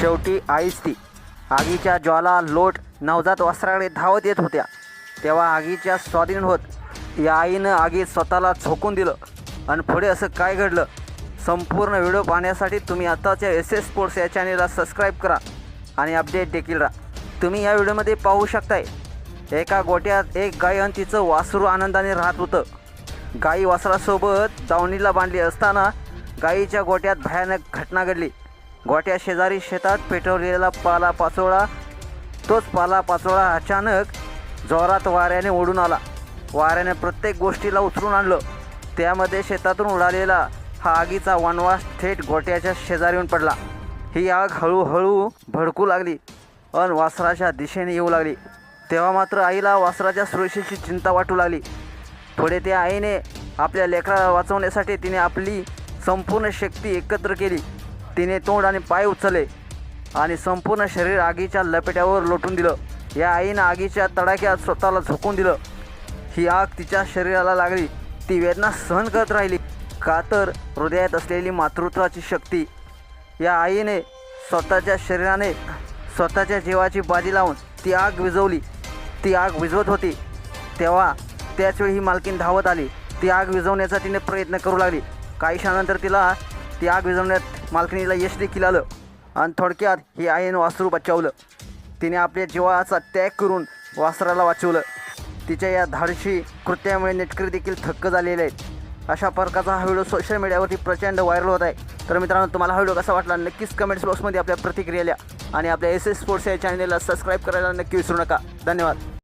शेवटी आईच ती. आगीच्या ज्वाला लोट नवजात वासराकडे धावत येत होत्या. तेव्हा आगीच्या स्वाधीन होत या आईनं आगीत स्वतःला झोकून दिलं. आणि पुढे असं काय घडलं, संपूर्ण व्हिडिओ पाहण्यासाठी तुम्ही आताच्या SS स्पोर्ट्स या चॅनेलला सबस्क्राईब करा आणि अपडेट देखील राहा. तुम्ही या व्हिडिओमध्ये पाहू शकताय, एका गोट्यात एक गाय आणि तिचं वासरू आनंदाने राहत होतं. गाई वासरासोबत दावणीला बांधली असताना गाईच्या गोट्यात भयानक घटना घडली. गोट्या शेजारी शेतात पेटवलेला पालापाचोळा, तोच पालापाचोळा अचानक जोरात वाऱ्याने ओढून आला. वाऱ्याने प्रत्येक गोष्टीला उचलून आणलं. त्यामध्ये शेतातून उडालेला हा आगीचा वनवास थेट गोट्याच्या शेजारी येऊन पडला. ही आग हळूहळू भडकू लागली आणि वासराच्या दिशेने येऊ लागली. तेव्हा मात्र आईला वासराच्या सुरक्षेची चिंता वाटू लागली. पुढे त्या आईने आपल्या लेकराला वाचवण्यासाठी तिने आपली संपूर्ण शक्ती एकत्र केली. तिने तोंड आणि पाय उचलले आणि संपूर्ण शरीर आगीच्या लपेट्यावर लोटून दिलं. या आईनं आगीच्या तडाख्यात स्वतःला झोकून दिलं. ही आग तिच्या शरीराला लागली. ती वेदना सहन करत राहिली, का तर हृदयात असलेली मातृत्वाची शक्ती. या आईने स्वतःच्या शरीराने स्वतःच्या जीवाची बाजी लावून ती आग विझवली. ती आग विझवत होती तेव्हा त्याचवेळी ही मालकीण धावत आली. ती आग विझवण्याचा तिने प्रयत्न करू लागली. काही क्षणानंतर तिला ती आग विझवण्यात मालकिणीला यश देखील आलं आणि थोडक्यात ही आईनं वासरू बचावलं. तिने आपल्या जीवाचा त्याग करून वासराला वाचवलं. तिच्या या धाडसी कृत्यामुळे नेटकरी देखील थक्क झालेले आहेत. अशा प्रकारचा हा व्हिडिओ सोशल मीडियावरती प्रचंड व्हायरल होत आहे. तर मित्रांनो, तुम्हाला हा व्हिडिओ कसा वाटला नक्कीच कमेंट्स बॉक्समध्ये आपल्या प्रतिक्रिया लिहा आणि आपल्या SS स्पोर्ट्स या चॅनलला सबस्क्राईब करायला नक्की विसरू नका. धन्यवाद.